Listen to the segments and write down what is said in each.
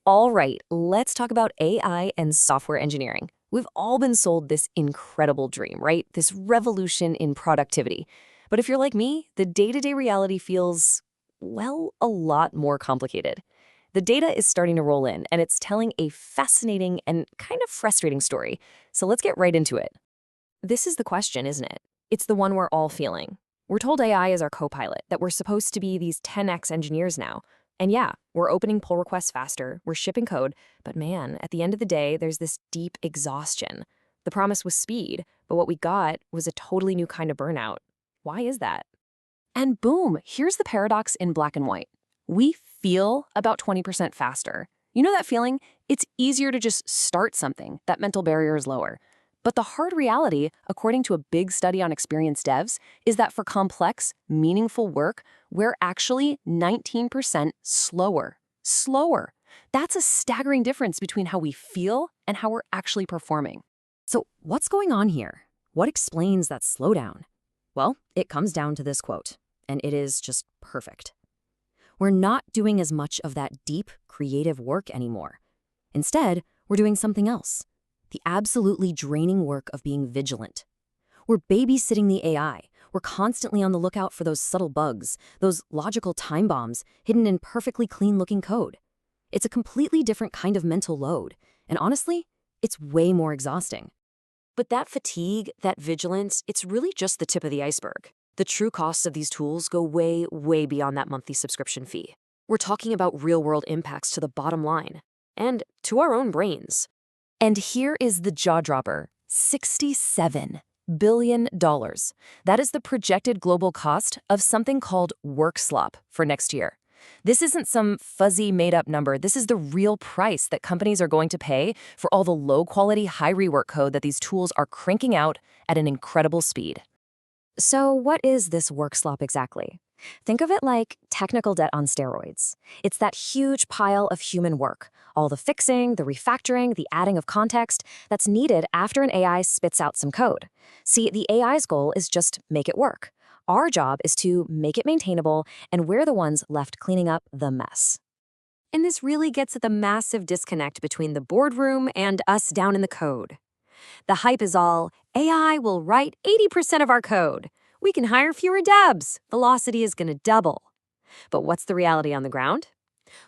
All right, let's talk about AI and software engineering. We've all been sold this incredible dream, right? This revolution in productivity. But if you're like me, the day-to-day reality feels, well, a lot more complicated. The data is starting to roll in, and it's telling a fascinating and kind of frustrating story. So let's get right into it. This is the question, isn't it? It's the one we're all feeling. We're told AI is our co-pilot, that we're supposed to be these 10x engineers now. And yeah, we're opening pull requests faster, we're shipping code, but man, at the end of the day, there's this deep exhaustion. The promise was speed, but what we got was a totally new kind of burnout. Why is that? And boom, here's the paradox in black and white. We feel about 20% faster. You know that feeling? It's easier to just start something. That mental barrier is lower. But the hard reality, according to a big study on experienced devs, is that for complex, meaningful work, we're actually 19% slower. Slower. That's a staggering difference between how we feel and how we're actually performing. So what's going on here? What explains that slowdown? Well, it comes down to this quote, and it is just perfect. We're not doing as much of that deep, creative work anymore. Instead, we're doing something else. The absolutely draining work of being vigilant. We're babysitting the AI. We're constantly on the lookout for those subtle bugs, those logical time bombs hidden in perfectly clean-looking code. It's a completely different kind of mental load, and honestly, it's way more exhausting. But that fatigue, that vigilance, it's really just the tip of the iceberg. The true costs of these tools go way, way beyond that monthly subscription fee. We're talking about real-world impacts to the bottom line, and to our own brains. And here is the jaw-dropper, $67 billion. That is the projected global cost of something called work slop for next year. This isn't some fuzzy made-up number. This is the real price that companies are going to pay for all the low-quality, high-rework code that these tools are cranking out at an incredible speed. So what is this work slop exactly? Think of it like technical debt on steroids. It's that huge pile of human work, all the fixing, the refactoring, the adding of context that's needed after an AI spits out some code. See, the AI's goal is just make it work. Our job is to make it maintainable, and we're the ones left cleaning up the mess. And this really gets at the massive disconnect between the boardroom and us down in the code. The hype is all, AI will write 80% of our code. We can hire fewer devs. Velocity is going to double. But what's the reality on the ground?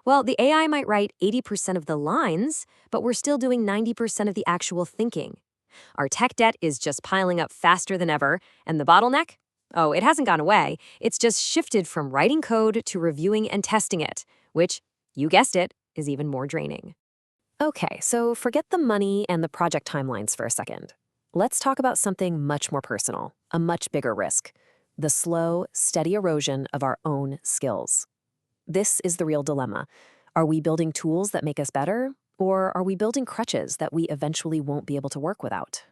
Well, the AI might write 80% of the lines, but we're still doing 90% of the actual thinking. Our tech debt is just piling up faster than ever, and the bottleneck? Oh, it hasn't gone away. It's just shifted from writing code to reviewing and testing it, which, you guessed it, is even more draining. Okay, so forget the money and the project timelines for a second. Let's talk about something much more personal, a much bigger risk: the slow, steady erosion of our own skills. This is the real dilemma. Are we building tools that make us better, or are we building crutches that we eventually won't be able to work without?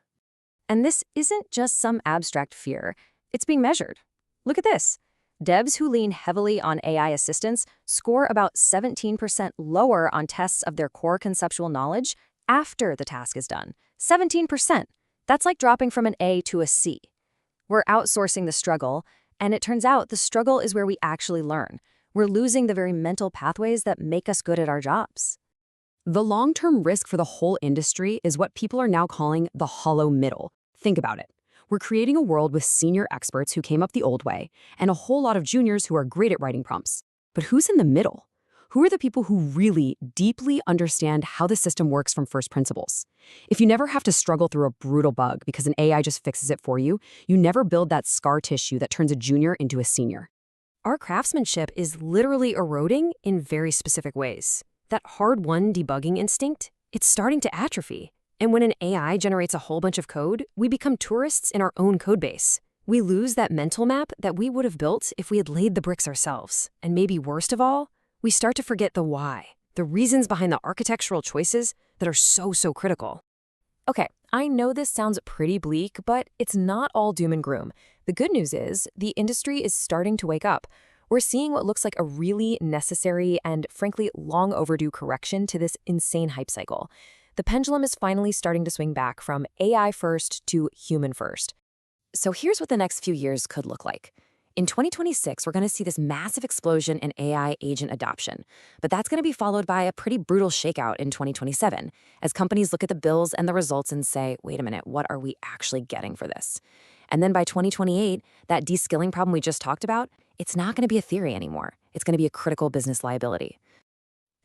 And this isn't just some abstract fear. It's being measured. Look at this. Devs who lean heavily on AI assistance score about 17% lower on tests of their core conceptual knowledge after the task is done. 17%. That's like dropping from an A to a C. We're outsourcing the struggle, and it turns out the struggle is where we actually learn. We're losing the very mental pathways that make us good at our jobs. The long-term risk for the whole industry is what people are now calling the hollow middle. Think about it. We're creating a world with senior experts who came up the old way, and a whole lot of juniors who are great at writing prompts. But who's in the middle? Who are the people who really, deeply understand how the system works from first principles? If you never have to struggle through a brutal bug because an AI just fixes it for you, you never build that scar tissue that turns a junior into a senior. Our craftsmanship is literally eroding in very specific ways. That hard-won debugging instinct, it's starting to atrophy. And when an AI generates a whole bunch of code, we become tourists in our own codebase. We lose that mental map that we would have built if we had laid the bricks ourselves. And maybe worst of all, we start to forget the why, the reasons behind the architectural choices that are so critical. Okay, I know this sounds pretty bleak, but it's not all doom and gloom. The good news is the industry is starting to wake up. We're seeing what looks like a really necessary and, frankly, long overdue correction to this insane hype cycle. The pendulum is finally starting to swing back from AI first to human first. So here's what the next few years could look like. In 2026, we're going to see this massive explosion in AI agent adoption, but that's going to be followed by a pretty brutal shakeout in 2027 as companies look at the bills and the results and say, wait a minute, what are we actually getting for this? And then by 2028, that de-skilling problem we just talked about, it's not going to be a theory anymore. It's going to be a critical business liability.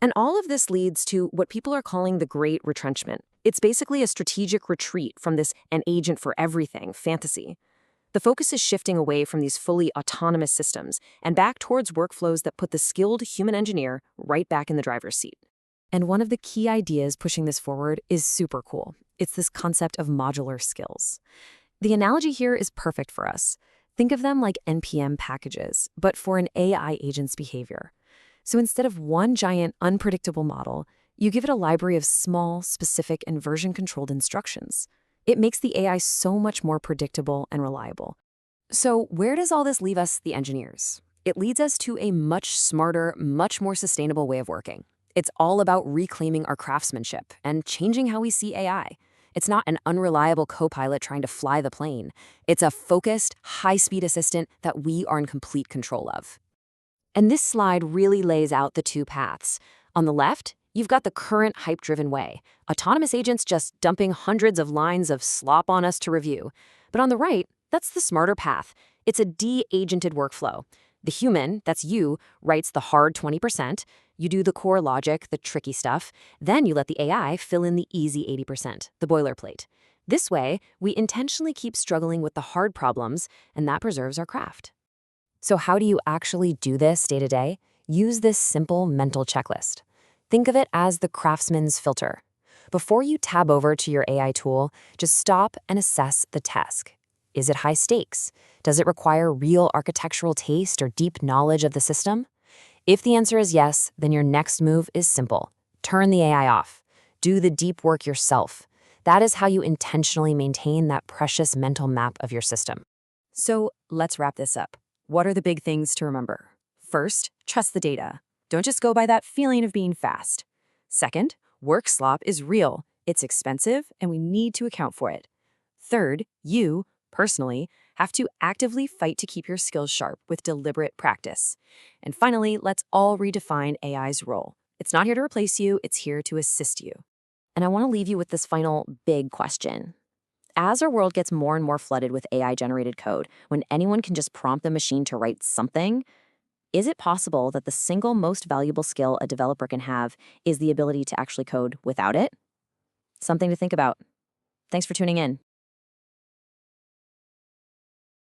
And all of this leads to what people are calling the Great Retrenchment. It's basically a strategic retreat from this an agent for everything fantasy. The focus is shifting away from these fully autonomous systems and back towards workflows that put the skilled human engineer right back in the driver's seat. And one of the key ideas pushing this forward is super cool. It's this concept of modular skills. The analogy here is perfect for us. Think of them like NPM packages, but for an AI agent's behavior. So instead of one giant, unpredictable model, you give it a library of small, specific, and version-controlled instructions. It makes the AI so much more predictable and reliable. So where does all this leave us, the engineers? It leads us to a much smarter, much more sustainable way of working. It's all about reclaiming our craftsmanship and changing how we see AI. It's not an unreliable co-pilot trying to fly the plane. It's a focused, high-speed assistant that we are in complete control of. And this slide really lays out the two paths. On the left, you've got the current hype-driven way. Autonomous agents just dumping hundreds of lines of slop on us to review. But on the right, that's the smarter path. It's a de-agented workflow. The human, that's you, writes the hard 20%. You do the core logic, the tricky stuff. Then you let the AI fill in the easy 80%, the boilerplate. This way, we intentionally keep struggling with the hard problems, and that preserves our craft. So how do you actually do this day to day? Use this simple mental checklist. Think of it as the craftsman's filter. Before you tab over to your AI tool, just stop and assess the task. Is it high stakes? Does it require real architectural taste or deep knowledge of the system? If the answer is yes, then your next move is simple. Turn the AI off. Do the deep work yourself. That is how you intentionally maintain that precious mental map of your system. So let's wrap this up. What are the big things to remember? First, trust the data. Don't just go by that feeling of being fast. Second, work slop is real. It's expensive, and we need to account for it. Third, you, personally, have to actively fight to keep your skills sharp with deliberate practice. And finally, let's all redefine AI's role. It's not here to replace you, it's here to assist you. And I want to leave you with this final big question. As our world gets more and more flooded with AI-generated code, when anyone can just prompt the machine to write something, is it possible that the single most valuable skill a developer can have is the ability to actually code without it? Something to think about. Thanks for tuning in.